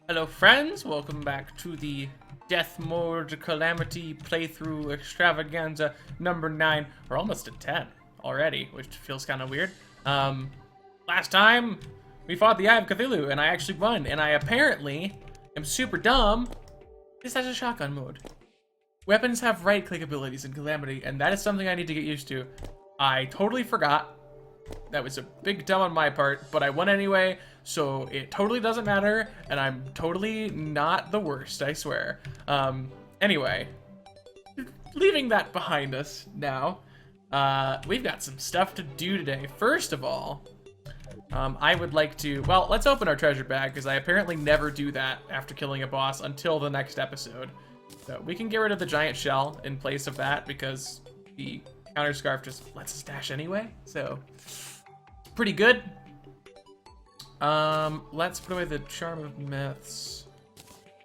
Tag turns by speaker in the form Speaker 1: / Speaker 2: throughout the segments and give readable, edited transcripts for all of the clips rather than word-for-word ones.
Speaker 1: Hello friends, welcome back to the Deathmode Calamity playthrough extravaganza number 9. We're almost at 10 already, which feels kind of weird. Last time we fought the Eye of Cthulhu and I actually won, and I apparently am super dumb. This has a shotgun mode. Weapons have right-click abilities in Calamity, and that is something I need to get used to. I totally forgot. That was a big dumb on my part, but I won anyway, so it totally doesn't matter, and I'm totally not the worst, I swear. Anyway, leaving that behind us now, we've got some stuff to do today. First of all, I would like to, well, let's open our treasure bag, because I apparently never do that after killing a boss until the next episode. So we can get rid of the giant shell in place of that, because the counter scarf just lets us dash anyway, so pretty good. Let's put away the charm of myths,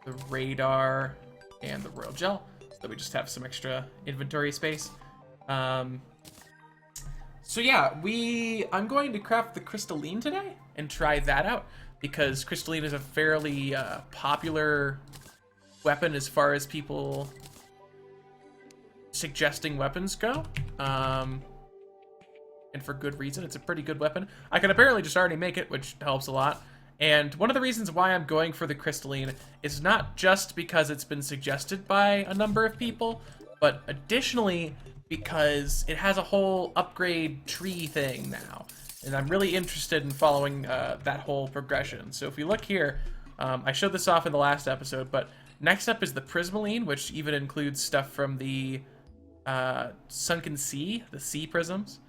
Speaker 1: the radar, and the royal gel, so that we just have some extra inventory space. So yeah, I'm going to craft the crystalline today and try that out, because crystalline is a fairly popular weapon as far as people suggesting weapons go, and for good reason. It's a pretty good weapon. I can apparently just already make it, which helps a lot. And one of the reasons why I'm going for the crystalline is not just because it's been suggested by a number of people, but additionally because it has a whole upgrade tree thing now, and I'm really interested in following that whole progression. So if you look here, I showed this off in the last episode, but next up is the prismaline, which even includes stuff from the Sunken Sea, the sea prisms,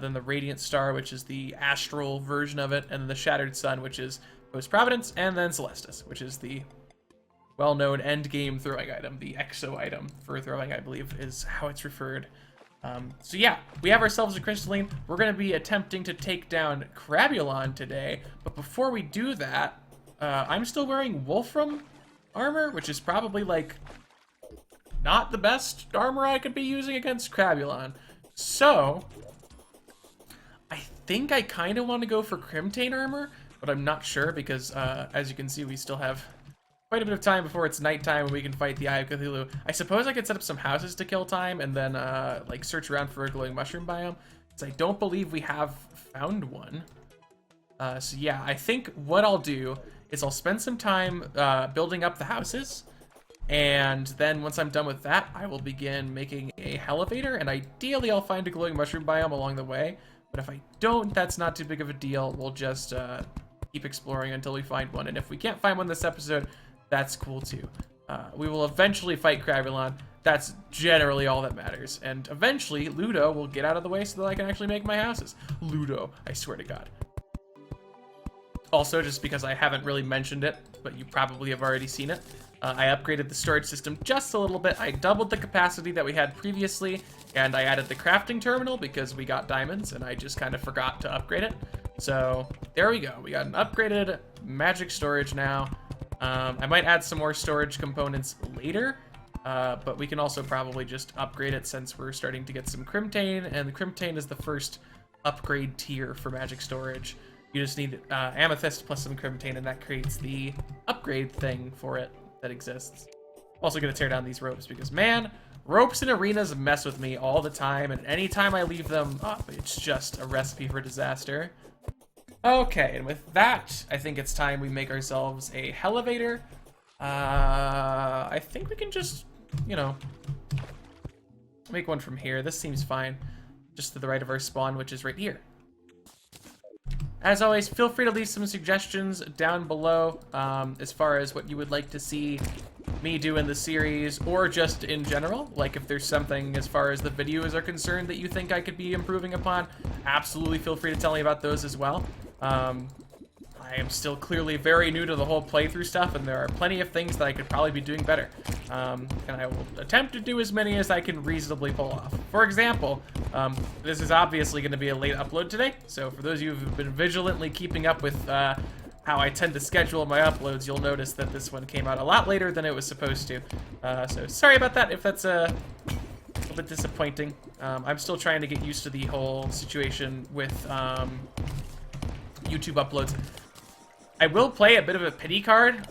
Speaker 1: then the Radiant Star, which is the astral version of it, and then the Shattered Sun, which is Post Providence, and then Celestis, which is the well-known end-game throwing item, the exo item for throwing, I believe, is how it's referred. So yeah, we have ourselves a crystalline. We're going to be attempting to take down Crabulon today, but before we do that, I'm still wearing Wolfram armor, which is probably, like, not the best armor I could be using against Crabulon. So I think I kind of want to go for Crimtane armor, but I'm not sure because, as you can see, we still have quite a bit of time before it's nighttime and we can fight the Eye of Cthulhu. I suppose I could set up some houses to kill time and then, like, search around for a glowing mushroom biome, because I don't believe we have found one. So yeah, I think what I'll do is I'll spend some time building up the houses, and then once I'm done with that, I will begin making a elevator, and ideally I'll find a glowing mushroom biome along the way. But if I don't, that's not too big of a deal. We'll just keep exploring until we find one, and if we can't find one this episode, that's cool too. We will eventually fight Crabulon. That's generally all that matters, and eventually Ludo will get out of the way so that I can actually make my houses. Ludo, I swear to God. Also, just because I haven't really mentioned it, but you probably have already seen it, I upgraded the storage system just a little bit. I doubled the capacity that we had previously, and I added the crafting terminal because we got diamonds, and I just kind of forgot to upgrade it. So there we go. We got an upgraded magic storage now. I might add some more storage components later, but we can also probably just upgrade it since we're starting to get some Crimtane, and the Crimtane is the first upgrade tier for magic storage. You just need Amethyst plus some Crimtane, and that creates the upgrade thing for it that exists. Also gonna tear down these ropes because, man, ropes in arenas mess with me all the time, and anytime I leave them up, it's just a recipe for disaster. Okay, and with that, I think it's time we make ourselves a elevator. I think we can just, you know, make one from here. This seems fine. Just to the right of our spawn, which is right here. As always, feel free to leave some suggestions down below as far as what you would like to see me do in the series, or just in general. Like, if there's something as far as the videos are concerned that you think I could be improving upon, absolutely feel free to tell me about those as well. I am still clearly very new to the whole playthrough stuff, and there are plenty of things that I could probably be doing better. And I will attempt to do as many as I can reasonably pull off. For example, this is obviously going to be a late upload today, so for those of you who've been vigilantly keeping up with how I tend to schedule my uploads, you'll notice that this one came out a lot later than it was supposed to. So sorry about that if that's a little bit disappointing. I'm still trying to get used to the whole situation with YouTube uploads. I will play a bit of a pity card,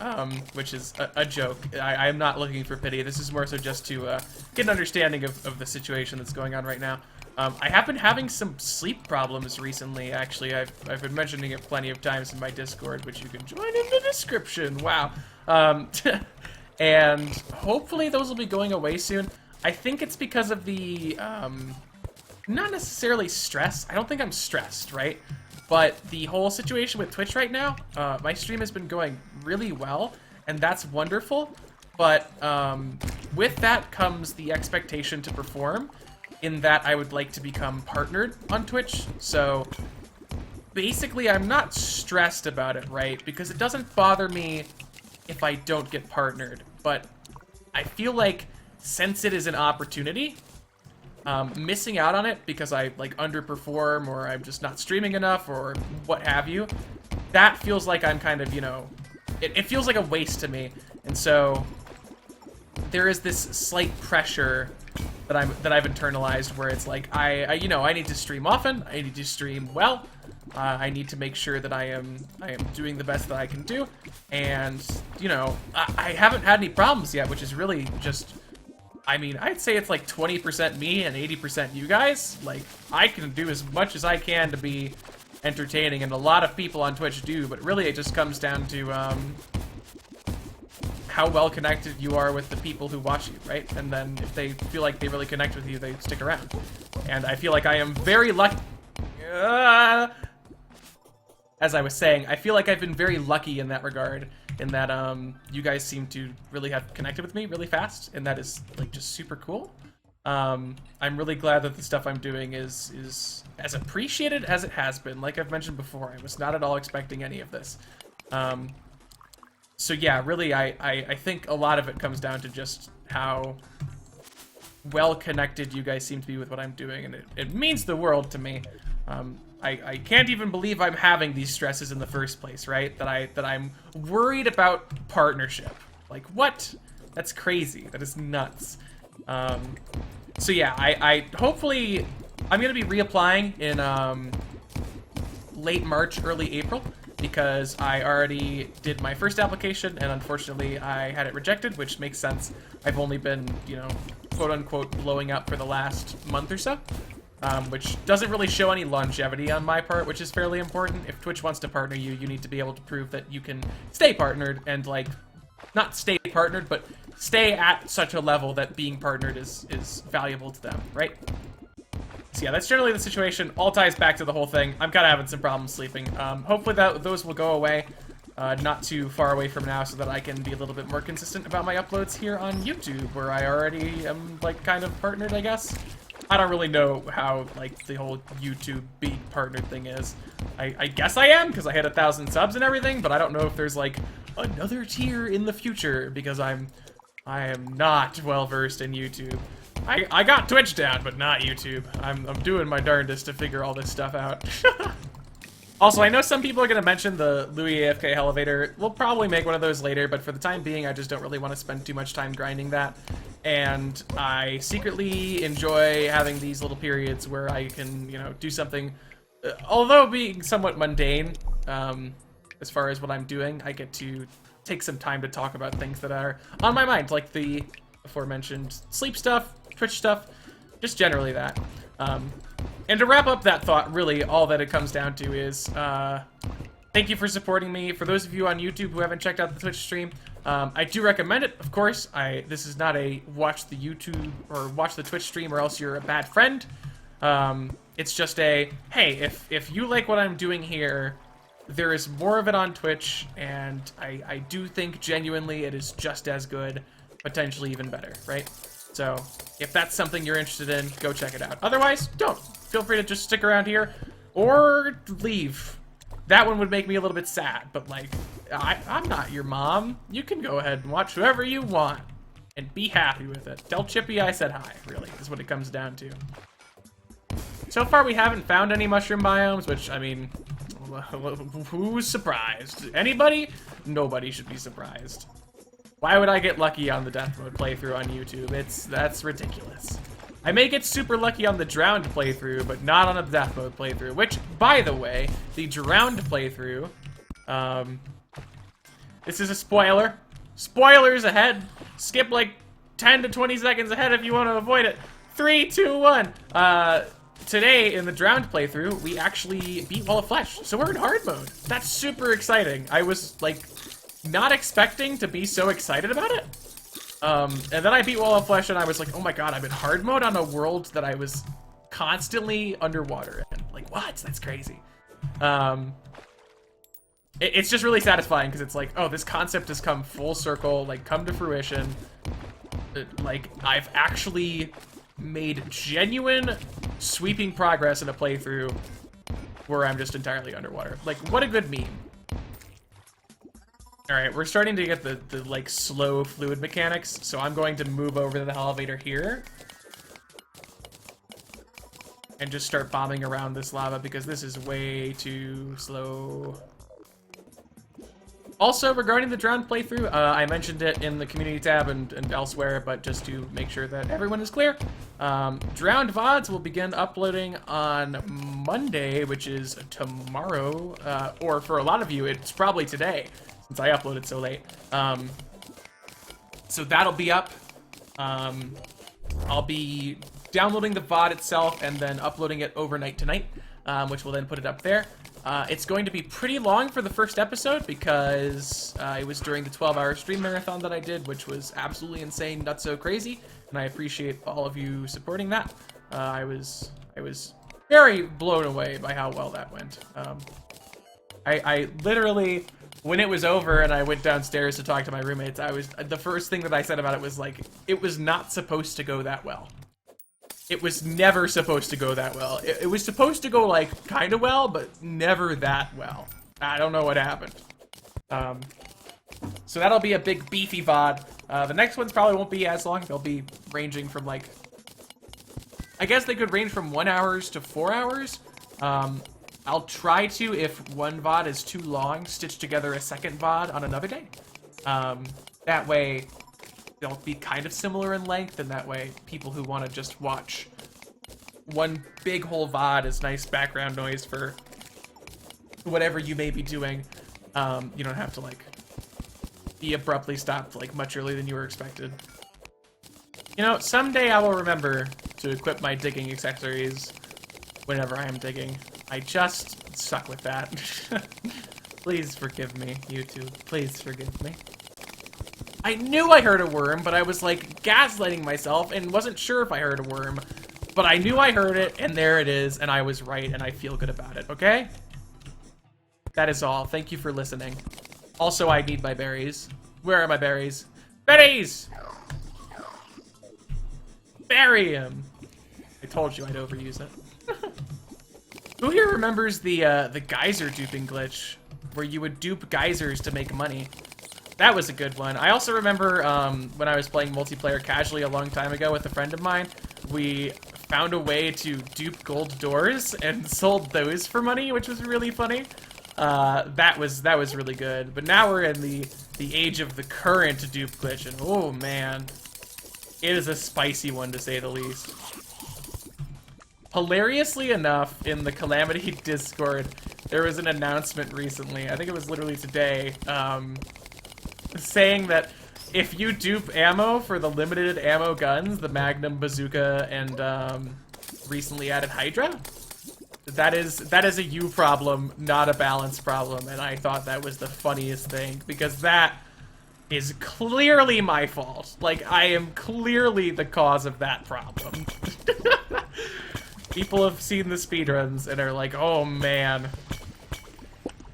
Speaker 1: which is a joke. I am not looking for pity. This is more so just to get an understanding of the situation that's going on right now. I have been having some sleep problems recently, actually. I've been mentioning it plenty of times in my Discord, which you can join in the description. Wow. And hopefully those will be going away soon. I think it's because of the, not necessarily stress. I don't think I'm stressed, right? But the whole situation with Twitch right now, my stream has been going really well, and that's wonderful. But with that comes the expectation to perform, in that I would like to become partnered on Twitch. So basically, I'm not stressed about it, right? Because it doesn't bother me if I don't get partnered. But I feel like since it is an opportunity, missing out on it because I like underperform or I'm just not streaming enough or what have you, that feels like I'm kind of, you know, it feels like a waste to me. And so there is this slight pressure that I've internalized where it's like I need to stream often, I need to stream well, I need to make sure that I am doing the best that I can do, and you know, I haven't had any problems yet, which is really just, I mean, I'd say it's like 20% me and 80% you guys. Like, I can do as much as I can to be entertaining, and a lot of people on Twitch do, but really it just comes down to how well connected you are with the people who watch you, right? And then if they feel like they really connect with you, they stick around. And I feel like I am very lucky. As I was saying, I feel like I've been very lucky in that regard, in that you guys seem to really have connected with me really fast, and that is like just super cool. I'm really glad that the stuff I'm doing is as appreciated as it has been. Like I've mentioned before, I was not at all expecting any of this. So yeah, really, I think a lot of it comes down to just how well connected you guys seem to be with what I'm doing, and it means the world to me. I can't even believe I'm having these stresses in the first place, right? That I'm worried about partnership. Like, what? That's crazy. That is nuts. So yeah, I hopefully, I'm gonna be reapplying in late March, early April, because I already did my first application, and unfortunately I had it rejected, which makes sense. I've only been, you know, quote-unquote blowing up for the last month or so. Which doesn't really show any longevity on my part, which is fairly important. If Twitch wants to partner you, you need to be able to prove that you can stay partnered and, like, not stay partnered, but stay at such a level that being partnered is valuable to them, right? So yeah, that's generally the situation. All ties back to the whole thing. I'm kind of having some problems sleeping. Hopefully those will go away not too far away from now, so that I can be a little bit more consistent about my uploads here on YouTube, where I already am, like, kind of partnered, I guess. I don't really know how, like, the whole YouTube being partnered thing is. I guess I am, because I hit 1,000 subs and everything, but I don't know if there's, like, another tier in the future, because I am not well-versed in YouTube. I got Twitch down, but not YouTube. I'm doing my darndest to figure all this stuff out. Also, I know some people are going to mention the Luiafk elevator. We'll probably make one of those later, but for the time being, I just don't really want to spend too much time grinding that. And I secretly enjoy having these little periods where I can, you know, do something, although being somewhat mundane, as far as what I'm doing, I get to take some time to talk about things that are on my mind, like the aforementioned sleep stuff, Twitch stuff, just generally that. And to wrap up that thought, really, all that it comes down to is, thank you for supporting me. For those of you on YouTube who haven't checked out the Twitch stream, I do recommend it, of course. This is not a watch the YouTube or watch the Twitch stream or else you're a bad friend. It's just a, hey, if you like what I'm doing here, there is more of it on Twitch, and I do think genuinely it is just as good, potentially even better, right? So if that's something you're interested in, go check it out. Otherwise, don't. Feel free to just stick around here or leave. That one would make me a little bit sad, but like, I'm not your mom. You can go ahead and watch whoever you want and be happy with it. Tell Chippy I said hi, really, is what it comes down to. So far, we haven't found any mushroom biomes, which, I mean, who's surprised? Anybody? Nobody should be surprised. Why would I get lucky on the Deathmode playthrough on YouTube? That's ridiculous. I may get super lucky on the Drowned playthrough, but not on a Deathmode playthrough, which, by the way, the Drowned playthrough, This is a spoiler. Spoilers ahead. Skip like 10 to 20 seconds ahead if you want to avoid it. 3, 2, 1. Today, in the Drowned playthrough, we actually beat Wall of Flesh. So we're in hard mode. That's super exciting. I was, like, not expecting to be so excited about it. And then I beat Wall of Flesh, and I was like, oh my god, I'm in hard mode on a world that I was constantly underwater in. Like, what? That's crazy. It's just really satisfying, because it's like, oh, this concept has come full circle, like, come to fruition. Like, I've actually made genuine sweeping progress in a playthrough where I'm just entirely underwater. Like, what a good meme. Alright, we're starting to get the like, slow fluid mechanics, so I'm going to move over to the elevator here. And just start bombing around this lava, because this is way too slow. Also, regarding the Drowned playthrough, I mentioned it in the community tab and elsewhere, but just to make sure that everyone is clear, Drowned VODs will begin uploading on Monday, which is tomorrow, or for a lot of you, it's probably today, since I uploaded so late. So that'll be up. I'll be downloading the VOD itself and then uploading it overnight tonight, which will then put it up there. It's going to be pretty long for the first episode because it was during the 12-hour stream marathon that I did, which was absolutely insane, not so crazy, and I appreciate all of you supporting that. I was very blown away by how well that went. I literally, when it was over and I went downstairs to talk to my roommates, the first thing that I said about it was like, it was not supposed to go that well. It was never supposed to go that well. It was supposed to go, like, kind of well, but never that well. I don't know what happened. So that'll be a big, beefy VOD. The next ones probably won't be as long. They'll be ranging from, like... I guess they could range from 1 hour to 4 hours. I'll try to, if one VOD is too long, stitch together a second VOD on another day. That way... they'll be kind of similar in length, and that way people who want to just watch one big whole VOD as nice background noise for whatever you may be doing, you don't have to, like, be abruptly stopped, like, much earlier than you were expected. You know, someday I will remember to equip my digging accessories whenever I am digging. I just suck with that. Please forgive me, YouTube. Please forgive me. I knew I heard a worm, but I was, like, gaslighting myself and wasn't sure if I heard a worm. But I knew I heard it, and there it is, and I was right, and I feel good about it, okay? That is all. Thank you for listening. Also, I need my berries. Where are my berries? Berries! Bury him! I told you I'd overuse it. Who here remembers the geyser duping glitch, where you would dupe geysers to make money? That was a good one. I also remember when I was playing multiplayer casually a long time ago with a friend of mine, we found a way to dupe gold doors and sold those for money, which was really funny. That was really good. But now we're in the age of the current dupe glitch, and oh man, it is a spicy one to say the least. Hilariously enough, in the Calamity Discord, there was an announcement recently, I think it was literally today, saying that if you dupe ammo for the limited ammo guns, the Magnum Bazooka and recently added Hydra, that is a you problem, not a balance problem, and I thought that was the funniest thing, because that is clearly my fault. Like, I am clearly the cause of that problem. People have seen the speedruns and are like, oh man,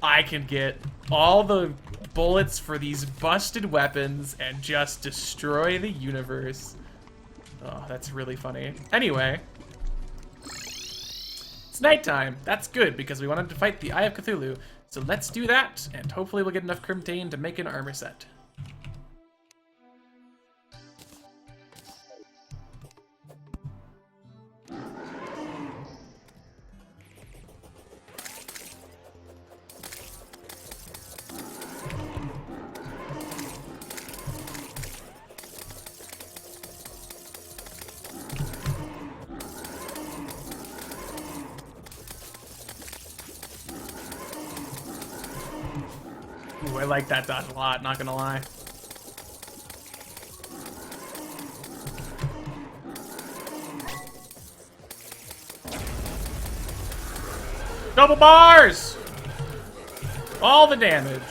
Speaker 1: I can get all the bullets for these busted weapons and just destroy the universe. Oh, that's really funny. Anyway, it's nighttime. That's good because we wanted to fight the Eye of Cthulhu. So let's do that, and hopefully we'll get enough Crimtane to make an armor set. Ooh, I like that dodge a lot, not gonna lie. Double bars! All the damage.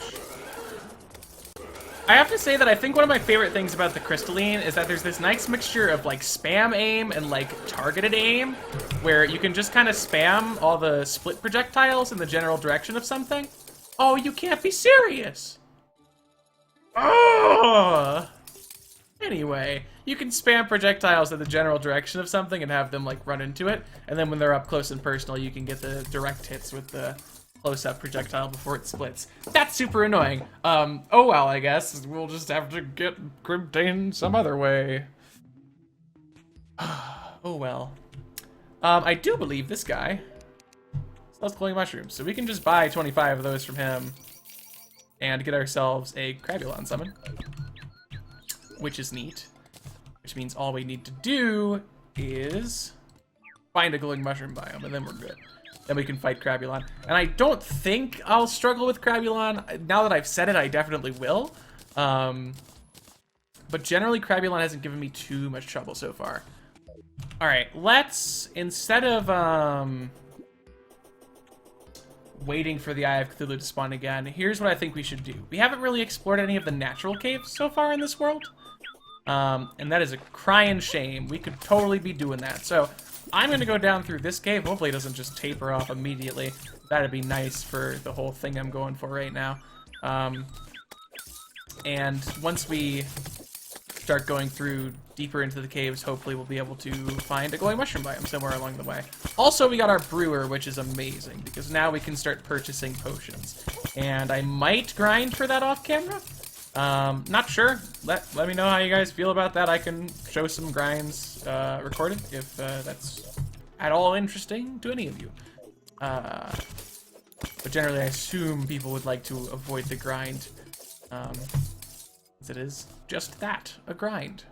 Speaker 1: I have to say that I think one of my favorite things about the crystalline is that there's this nice mixture of like spam aim and like targeted aim, where you can just kind of spam all the split projectiles in the general direction of something. Oh, you can't be serious! Oh! Anyway, you can spam projectiles in the general direction of something and have them like run into it, and then when they're up close and personal, you can get the direct hits with the close-up projectile before it splits. That's super annoying. Oh well, I guess we'll just have to get Grimdane some other way. Oh well. I do believe this guy sells glowing mushrooms, so we can just buy 25 of those from him and get ourselves a Crabulon summon, which is neat. Which means all we need to do is find a glowing mushroom biome, and then we're good. Then we can fight Crabulon. And I don't think I'll struggle with Crabulon. Now that I've said it, I definitely will. But generally, Crabulon hasn't given me too much trouble so far. Alright, let's, instead of waiting for the Eye of Cthulhu to spawn again, here's what I think we should do. We haven't really explored any of the natural caves so far in this world. And that is a crying shame. We could totally be doing that. So I'm going to go down through this cave. Hopefully it doesn't just taper off immediately. That'd be nice for the whole thing I'm going for right now. And once we start going through deeper into the caves, hopefully we'll be able to find a glowing mushroom biome somewhere along the way. Also, we got our brewer, which is amazing, because now we can start purchasing potions. And I might grind for that off camera. Not sure. Let me know how you guys feel about that. I can show some grinds recorded if that's at all interesting to any of you. But generally, I assume people would like to avoid the grind, as it is just that, a grind.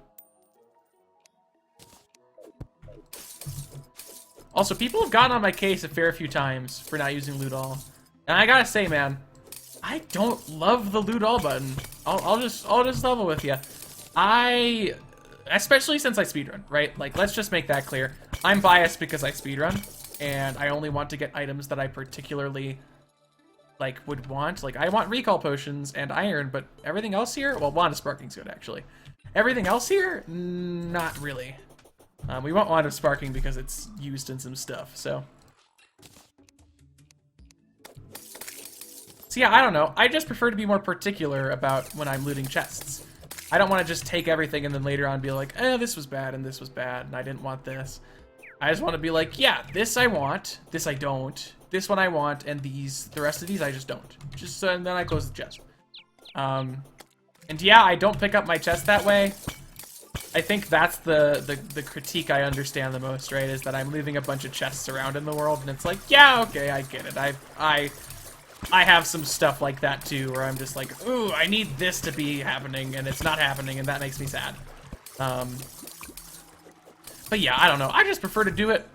Speaker 1: Also, people have gotten on my case a fair few times for not using loot all, and I gotta say, man, I don't love the loot all button. I'll just level with you. Especially since I speedrun, right? Like, let's just make that clear. I'm biased because I speedrun, and I only want to get items that I particularly, like, would want. Like, I want recall potions and iron, but everything else here, well, Wand of Sparking's good, actually. Everything else here, not really. We want Wand of Sparking because it's used in some stuff, so. So yeah, I don't know. I just prefer to be more particular about when I'm looting chests. I don't want to just take everything and then later on be like, this was bad and this was bad and I didn't want this. I just want to be like, yeah, this I want, this I don't, this one I want, and the rest of these I just don't. Just and then I close the chest. And yeah, I don't pick up my chest that way. I think that's the critique I understand the most, right? Is that I'm leaving a bunch of chests around in the world, and it's like, yeah, okay, I get it. I have some stuff like that too, where I'm just like, ooh, I need this to be happening, and it's not happening, and that makes me sad. But yeah, I don't know. I just prefer to do it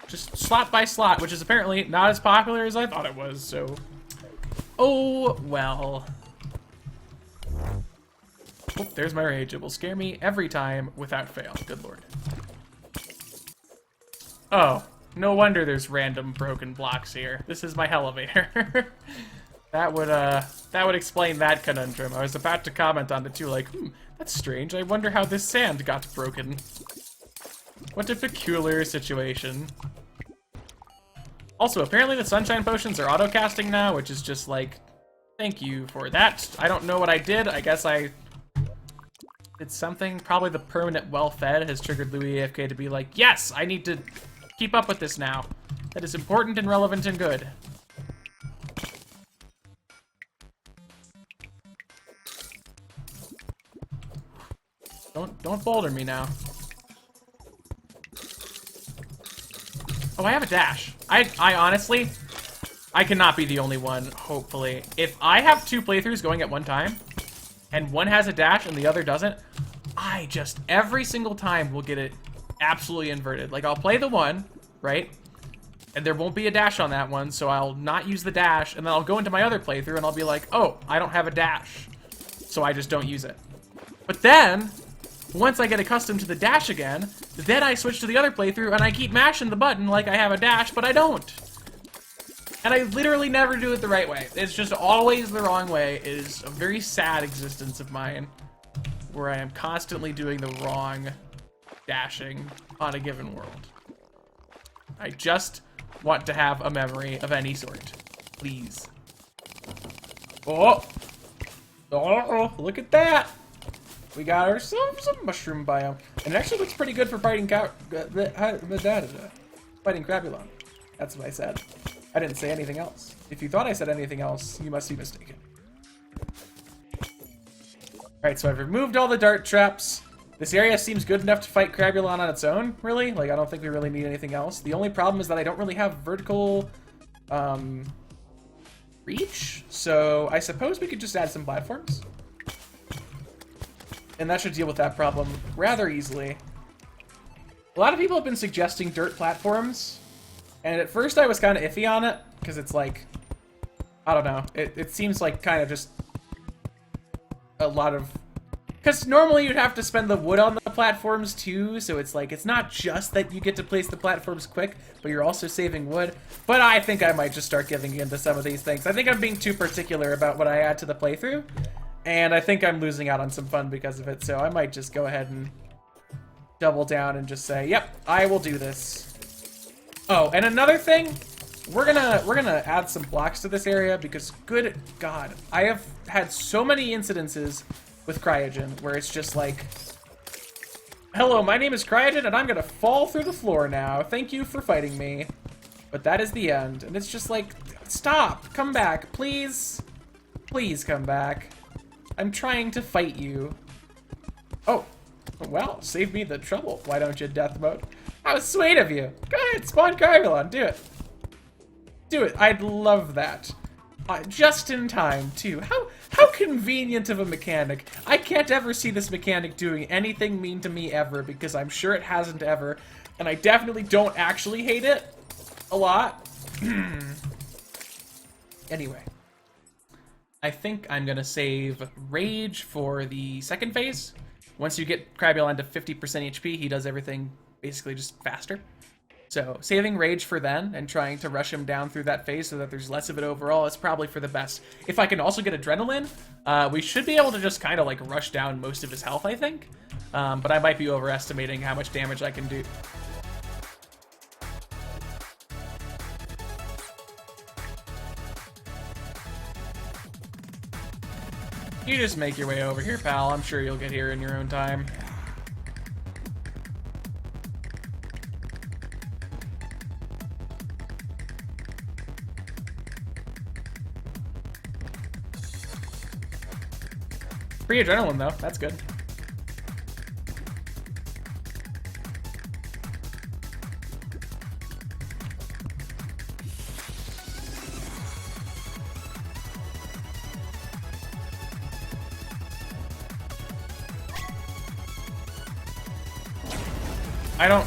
Speaker 1: just slot by slot, which is apparently not as popular as I thought it was, so. Oh, well. Oh, there's my rage. It will scare me every time without fail. Good lord. Oh. No wonder there's random broken blocks here. This is my elevator. That would explain that conundrum. I was about to comment on it too, like, that's strange. I wonder how this sand got broken. What a peculiar situation. Also, apparently the sunshine potions are auto-casting now, which is just like, thank you for that. I don't know what I did. I guess I did something. Probably the permanent well-fed has triggered Luiafk to be like, yes, I need to keep up with this now. That is important and relevant and good. Don't boulder me now. Oh, I have a dash. I honestly, I cannot be the only one, hopefully. If I have 2 playthroughs going at one time, and one has a dash and the other doesn't, I just, every single time will get it absolutely inverted. Like, I'll play the one, right? and there won't be a dash on that one, so I'll not use the dash, and then I'll go into my other playthrough and I'll be like, oh, I don't have a dash, so I just don't use it. But then, once I get accustomed to the dash again, then I switch to the other playthrough and I keep mashing the button like I have a dash, but I don't. And I literally never do it the right way. It's just always the wrong way. It is a very sad existence of mine, where I am constantly doing the wrong dashing on a given world. I just want to have a memory of any sort. Please. Oh! Oh, look at that! We got ourselves some mushroom biome. And it actually looks pretty good for fighting fighting Crabulon. That's what I said. I didn't say anything else. If you thought I said anything else, you must be mistaken. Alright, so I've removed all the dart traps. This area seems good enough to fight Crabulon on its own, really. Like, I don't think we really need anything else. The only problem is that I don't really have vertical reach. So I suppose we could just add some platforms. And that should deal with that problem rather easily. A lot of people have been suggesting dirt platforms. And at first I was kind of iffy on it, because it's like, I don't know. It seems like kind of just a lot of... Because normally you'd have to spend the wood on the platforms too, so it's like, it's not just that you get to place the platforms quick, but you're also saving wood. But I think I might just start giving into some of these things. I think I'm being too particular about what I add to the playthrough, and I think I'm losing out on some fun because of it, so I might just go ahead and double down and just say, yep, I will do this. Oh, and another thing, we're gonna add some blocks to this area because, good God, I have had so many incidences with Cryogen where it's just like, hello, my name is Cryogen and I'm gonna fall through the floor now. Thank you for fighting me. But that is the end. And it's just like, stop, come back, please. Please come back. I'm trying to fight you. Oh, well, save me the trouble. Why don't you, Deathmode? How sweet of you. Go ahead, spawn Crabulon, do it. Do it, I'd love that. Just in time, too. How convenient of a mechanic. I can't ever see this mechanic doing anything mean to me ever, because I'm sure it hasn't ever, and I definitely don't actually hate it a lot. Anyway. I think I'm gonna save Rage for the second phase. Once you get Crabulon to 50% HP, he does everything basically just faster. So saving Rage for then and trying to rush him down through that phase so that there's less of it overall is probably for the best. If I can also get Adrenaline, we should be able to just kind of like rush down most of his health, I think. But I might be overestimating how much damage I can do. You just make your way over here, pal. I'm sure you'll get here in your own time. Free adrenaline, though. That's good. I don't...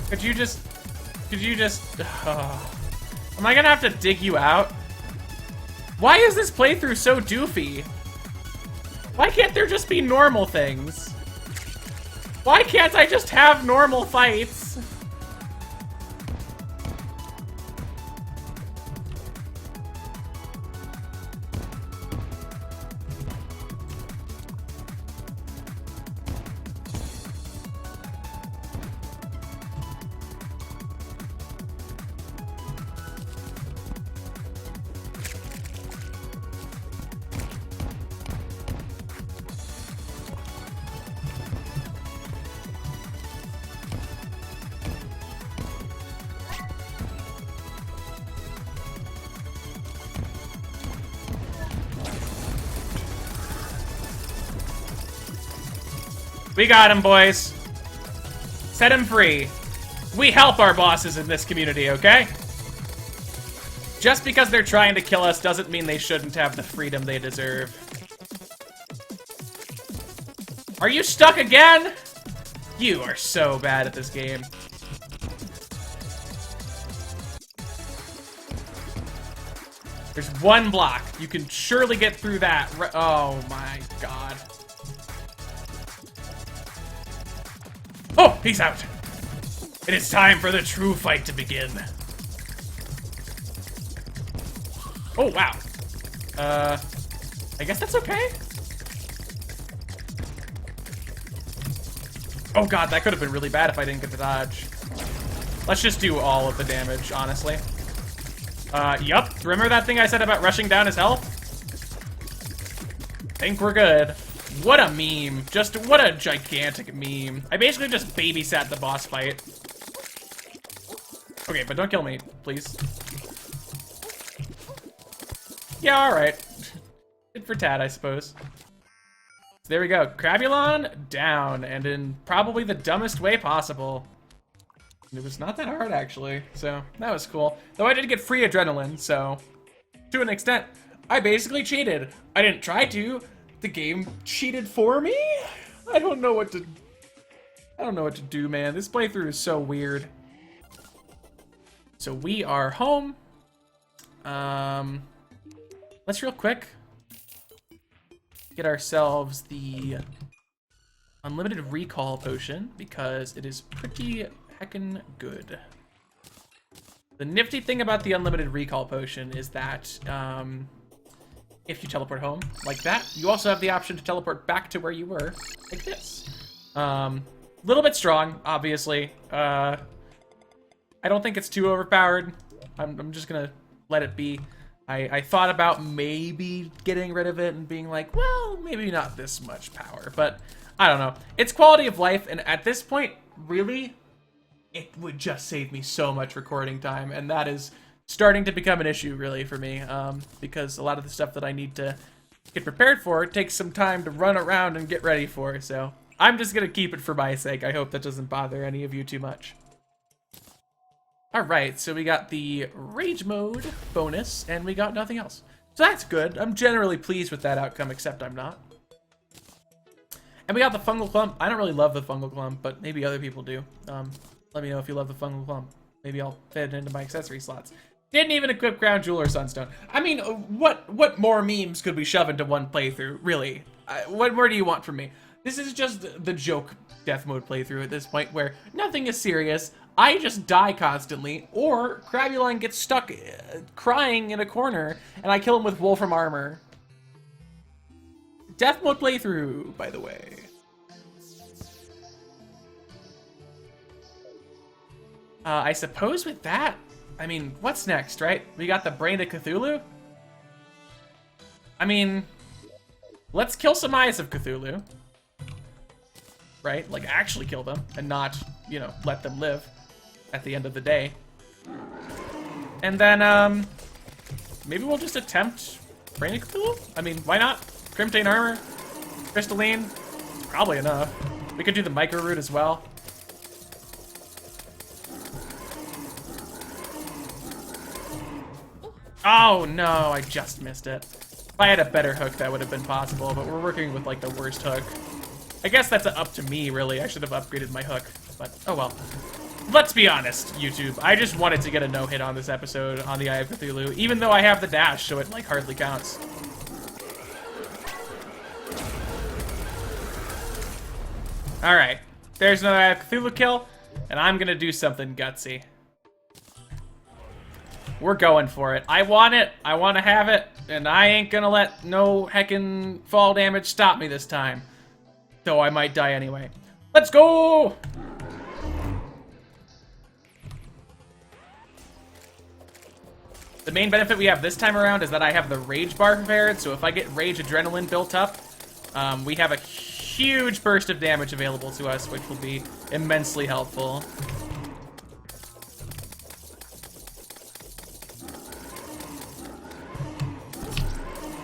Speaker 1: Could you just... Am I gonna have to dig you out? Why is this playthrough so doofy? Why can't there just be normal things? Why can't I just have normal fights? We got him, boys. Set him free. We help our bosses in this community, okay? Just because they're trying to kill us doesn't mean they shouldn't have the freedom they deserve. Are you stuck again? You are so bad at this game. There's one block. You can surely get through that. Oh my god. Oh, peace out. It is time for the true fight to begin. Oh, wow. I guess that's okay. Oh god, that could have been really bad if I didn't get the dodge. Let's just do all of the damage, honestly. Yup. Remember that thing I said about rushing down his health? Think we're good. What a meme. Just what a gigantic meme. I basically just babysat the boss fight. Okay, but don't kill me, please. Yeah, alright. Good for Tad, I suppose. So there we go. Crabulon down, and in probably the dumbest way possible. It was not that hard, actually, so that was cool. Though I did get free adrenaline, so to an extent, I basically cheated. I didn't try to. The game cheated for me? I don't know what to do, man. This playthrough is so weird. So we are home. Let's real quick get ourselves the unlimited recall potion because it is pretty heckin' good. The nifty thing about the unlimited recall potion is that if you teleport home like that, you also have the option to teleport back to where you were like this. Little bit strong, obviously. I don't think it's too overpowered. I'm just gonna let it be. I thought about maybe getting rid of it and being like, well, maybe not this much power, but I don't know. It's quality of life, and at this point, really, it would just save me so much recording time, and that is starting to become an issue, really, for me, because a lot of the stuff that I need to get prepared for takes some time to run around and get ready for, so I'm just gonna keep it for my sake. I hope that doesn't bother any of you too much. Alright, so we got the Rage Mode bonus, and we got nothing else. So that's good. I'm generally pleased with that outcome, except I'm not. And we got the Fungal Clump. I don't really love the Fungal Clump, but maybe other people do. Let me know if you love the Fungal Clump. Maybe I'll fit it into my accessory slots. Didn't even equip Crown Jewel or Sunstone. I mean, what more memes could we shove into one playthrough, really? What more do you want from me? This is just the joke death mode playthrough at this point, where nothing is serious. I just die constantly, or Crabulon gets stuck crying in a corner, and I kill him with Wolfram armor. Death mode playthrough, by the way. I suppose with that, I mean, what's next, right? We got the Brain of Cthulhu? I mean, let's kill some Eyes of Cthulhu. Right? Like, actually kill them, and not, you know, let them live at the end of the day. And then, maybe we'll just attempt Brain of Cthulhu? I mean, why not? Crimtane armor, crystalline, probably enough. We could do the micro root as well. Oh no, I just missed it. If I had a better hook, that would have been possible, but we're working with like the worst hook. I guess that's up to me, really. I should have upgraded my hook, but oh well. Let's be honest, YouTube. I just wanted to get a no-hit on this episode on the Eye of Cthulhu, even though I have the dash, so it like hardly counts. Alright, there's another Eye of Cthulhu kill, and I'm gonna do something gutsy. We're going for it. I want it, I want to have it, and I ain't gonna let no heckin' fall damage stop me this time. Though I might die anyway. Let's go! The main benefit we have this time around is that I have the Rage bar prepared, so if I get Rage Adrenaline built up, we have a huge burst of damage available to us, which will be immensely helpful.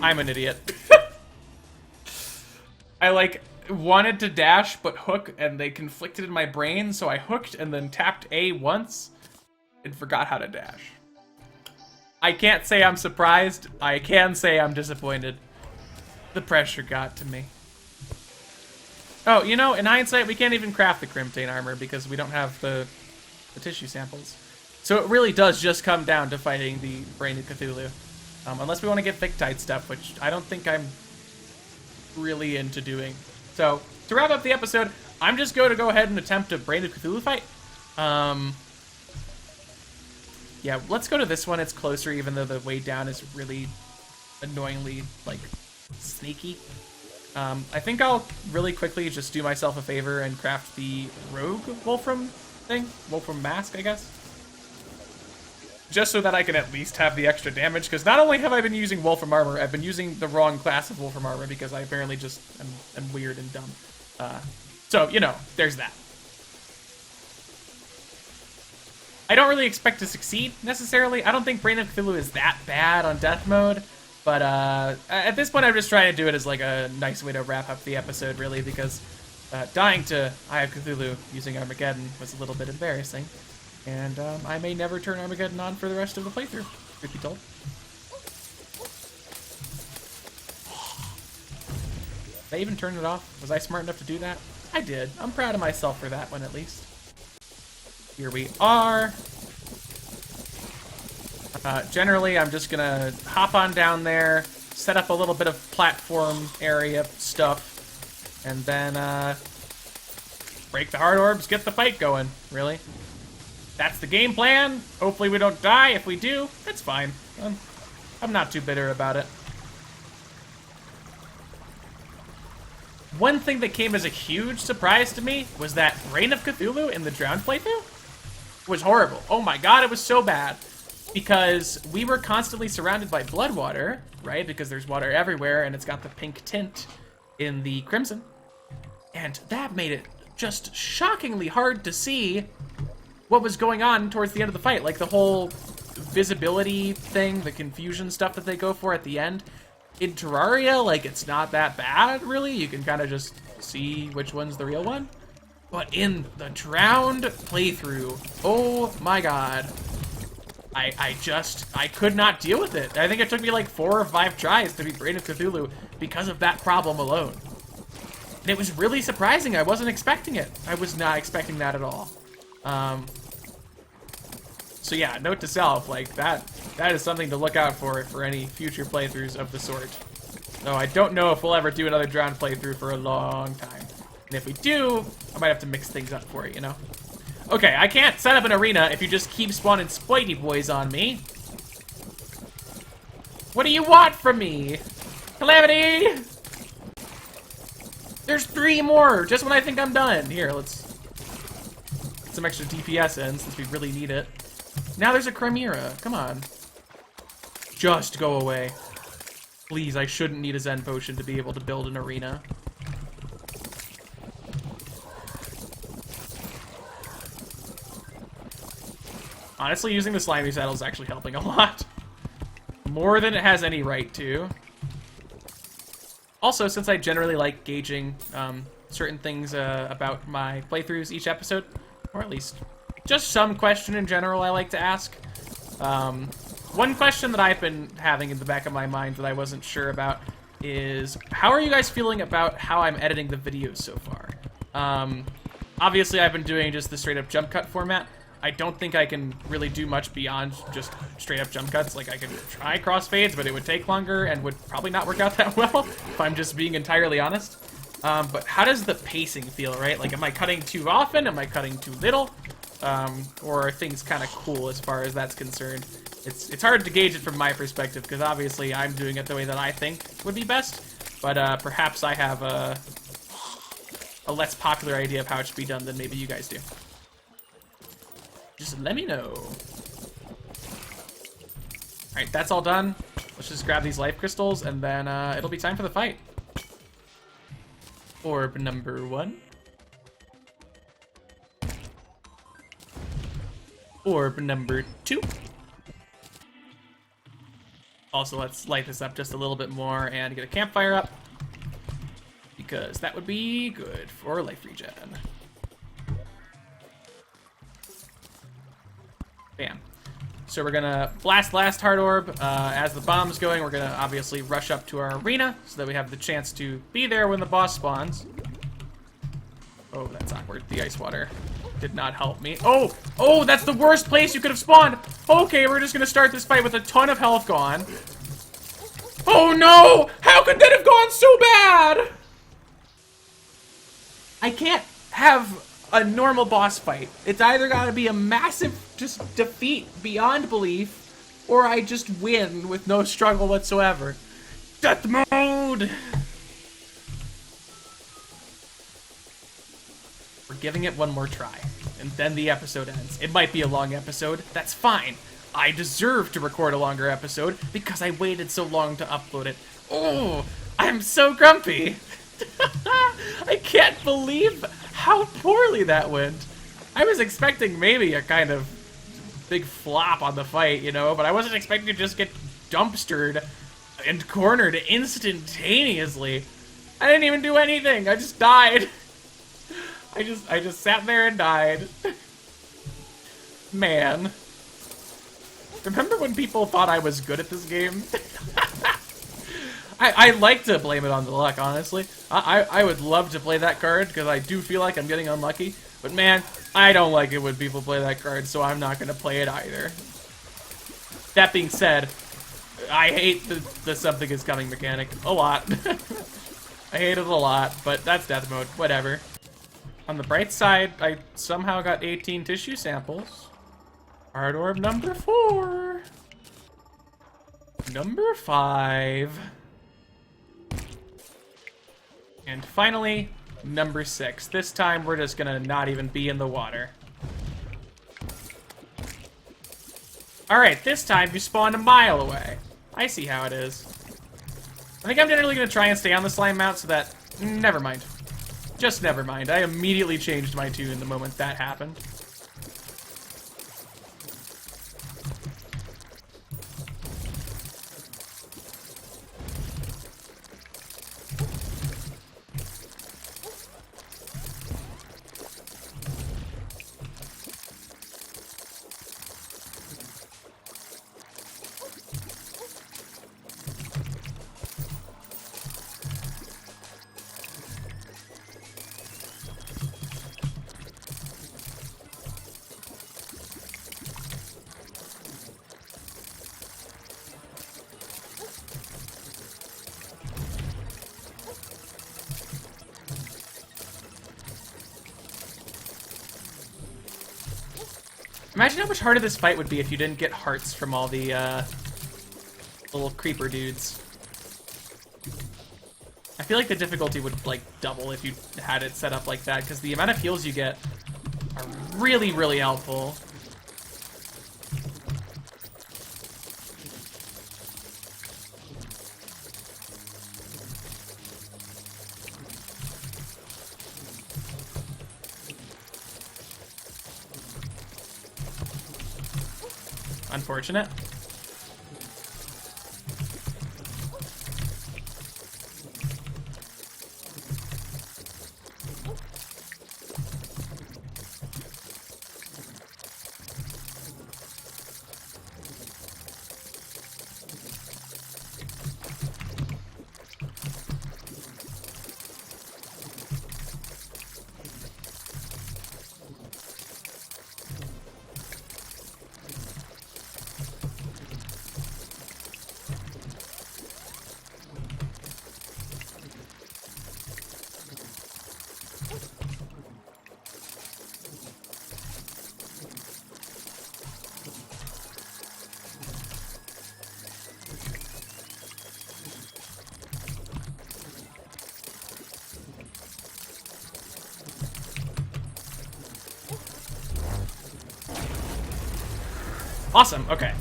Speaker 1: I'm an idiot. I like wanted to dash but hook and they conflicted in my brain, so I hooked and then tapped A once and forgot how to dash. I can't say I'm surprised. I can say I'm disappointed. The pressure got to me. Oh, you know, in hindsight, we can't even craft the Crimtane armor because we don't have the tissue samples. So it really does just come down to fighting the Brain of Cthulhu. Unless we want to get Victide stuff, which I don't think I'm really into doing. So, to wrap up the episode, I'm just going to go ahead and attempt a Brain of Cthulhu fight. Yeah, let's go to this one. It's closer, even though the way down is really annoyingly, like, sneaky. I think I'll really quickly just do myself a favor and craft the Rogue Wolfram thing. Wolfram Mask, I guess. Just so that I can at least have the extra damage, because not only have I been using Wolfram Armor, I've been using the wrong class of Wolfram Armor because I apparently just am weird and dumb. So, you know, there's that. I don't really expect to succeed, necessarily. I don't think Brain of Cthulhu is that bad on death mode, but at this point I'm just trying to do it as like a nice way to wrap up the episode, really, because dying to Eye of Cthulhu using Armageddon was a little bit embarrassing, and I may never turn Armageddon on for the rest of the playthrough, truth be told. Did I even turn it off? Was I smart enough to do that? I did. I'm proud of myself for that one, at least. Here we are. Generally, I'm just gonna hop on down there, set up a little bit of platform area stuff, and then break the hard orbs, get the fight going, really. That's the game plan. Hopefully we don't die. If we do, that's fine. I'm not too bitter about it. One thing that came as a huge surprise to me was that Reign of Cthulhu in the Drowned playthrough was horrible. Oh my god, it was so bad. Because we were constantly surrounded by blood water, right? Because there's water everywhere, and it's got the pink tint in the crimson. And that made it just shockingly hard to see what was going on towards the end of the fight. Like the whole visibility thing, the confusion stuff that they go for at the end. In Terraria, like, it's not that bad, really. You can kind of just see which one's the real one. But in the Drowned playthrough, oh my god. I could not deal with it. I think it took me like 4 or 5 tries to beat Brain of Cthulhu because of that problem alone. And it was really surprising. I wasn't expecting it. I was not expecting that at all. So yeah, note to self, like that is something to look out for any future playthroughs of the sort. So I don't know if we'll ever do another Drowned playthrough for a long time. And if we do, I might have to mix things up for it, you know? Okay, I can't set up an arena if you just keep spawning Spidey boys on me. What do you want from me? Calamity! There's 3 more, just when I think I'm done. Here, let's get some extra DPS in since we really need it. Now there's a Chimera, come on. Just go away. Please, I shouldn't need a Zen potion to be able to build an arena. Honestly, using the slimy saddle is actually helping a lot. More than it has any right to. Also, since I generally like gauging certain things about my playthroughs each episode, or at least just some question in general I like to ask. One question that I've been having in the back of my mind that I wasn't sure about is, how are you guys feeling about how I'm editing the videos so far? Obviously, I've been doing just the straight up jump cut format. I don't think I can really do much beyond just straight up jump cuts. Like, I could try crossfades, but it would take longer and would probably not work out that well, if I'm just being entirely honest. But how does the pacing feel, right? Like, am I cutting too often? Am I cutting too little? Or are things kind of cool as far as that's concerned? It's hard to gauge it from my perspective, because obviously I'm doing it the way that I think would be best. But perhaps I have a less popular idea of how it should be done than maybe you guys do. Just let me know. Alright, that's all done. Let's just grab these life crystals, and then it'll be time for the fight. Orb number 1. Orb number 2. Also, let's light this up just a little bit more and get a campfire up, because that would be good for life regen. Bam. So we're gonna blast last hard orb. As the bomb's going, we're gonna obviously rush up to our arena so that we have the chance to be there when the boss spawns. Oh, that's awkward. The ice water did not help me. Oh, that's the worst place you could have spawned. Okay, we're just gonna start this fight with a ton of health gone. Oh no! How could that have gone so bad? I can't have a normal boss fight. It's either gotta be a massive just defeat beyond belief, or I just win with no struggle whatsoever. Deathmode! We're giving it one more try, and then the episode ends. It might be a long episode. That's fine. I deserve to record a longer episode because I waited so long to upload it. Oh, I'm so grumpy. I can't believe how poorly that went. I was expecting maybe a kind of big flop on the fight, you know, but I wasn't expecting to just get dumpstered and cornered instantaneously. I didn't even do anything. I just died. I just sat there and died. Man. Remember when people thought I was good at this game? I like to blame it on the luck, honestly. I would love to play that card, because I do feel like I'm getting unlucky. But man, I don't like it when people play that card, so I'm not going to play it either. That being said, I hate the something is coming mechanic a lot. I hate it a lot, but that's death mode, whatever. On the bright side, I somehow got 18 tissue samples. Hard orb number 4. Number 5. And finally, number 6. This time, we're just gonna not even be in the water. Alright, this time you spawned a mile away. I see how it is. I think I'm generally gonna try and stay on the slime mount so that... Never mind. Just never mind. I immediately changed my tune the moment that happened. Imagine how much harder this fight would be if you didn't get hearts from all the little creeper dudes. I feel like the difficulty would like double if you had it set up like that, because the amount of heals you get are really, really helpful. Unfortunate. Awesome, okay.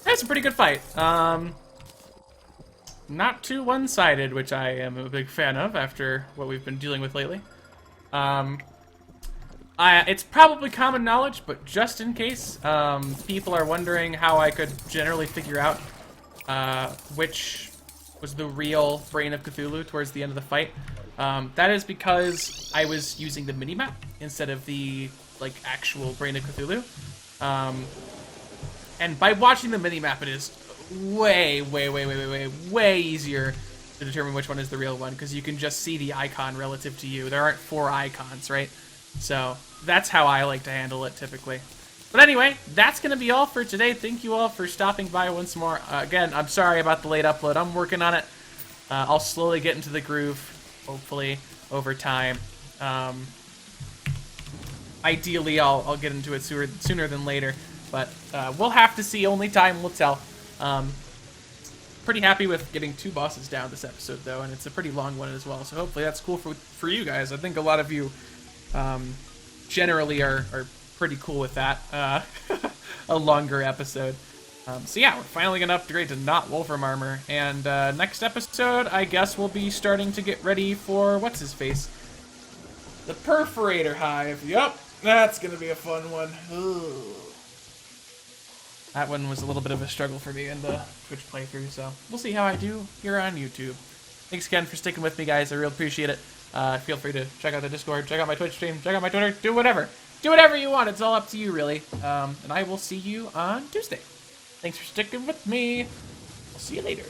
Speaker 1: That's a pretty good fight. Not too one-sided, which I am a big fan of after what we've been dealing with lately. It's probably common knowledge, but just in case, people are wondering how I could generally figure out which was the real brain of Cthulhu towards the end of the fight. That is because I was using the minimap instead of the like actual brain of Cthulhu. And by watching the minimap, it is way easier to determine which one is the real one, because you can just see the icon relative to you. There aren't 4 icons, right? So that's how I like to handle it typically. But anyway, that's going to be all for today. Thank you all for stopping by once more. Again, I'm sorry about the late upload. I'm working on it. I'll slowly get into the groove, hopefully, over time. Ideally, I'll get into it sooner than later. But we'll have to see. Only time will tell. Pretty happy with getting 2 bosses down this episode, though, and it's a pretty long one as well. So hopefully that's cool for you guys. I think a lot of you generally are pretty cool with that. A longer episode. So yeah, we're finally going to upgrade to not Wolfram armor. And next episode, I guess we'll be starting to get ready for, what's-his-face? The Perforator Hive. Yup, that's going to be a fun one. Ugh. That one was a little bit of a struggle for me in the Twitch playthrough, so we'll see how I do here on YouTube. Thanks again for sticking with me, guys. I really appreciate it. Feel free to check out the Discord, check out my Twitch stream, check out my Twitter, do whatever. Do whatever you want. It's all up to you, really. And I will see you on Tuesday. Thanks for sticking with me. I'll see you later.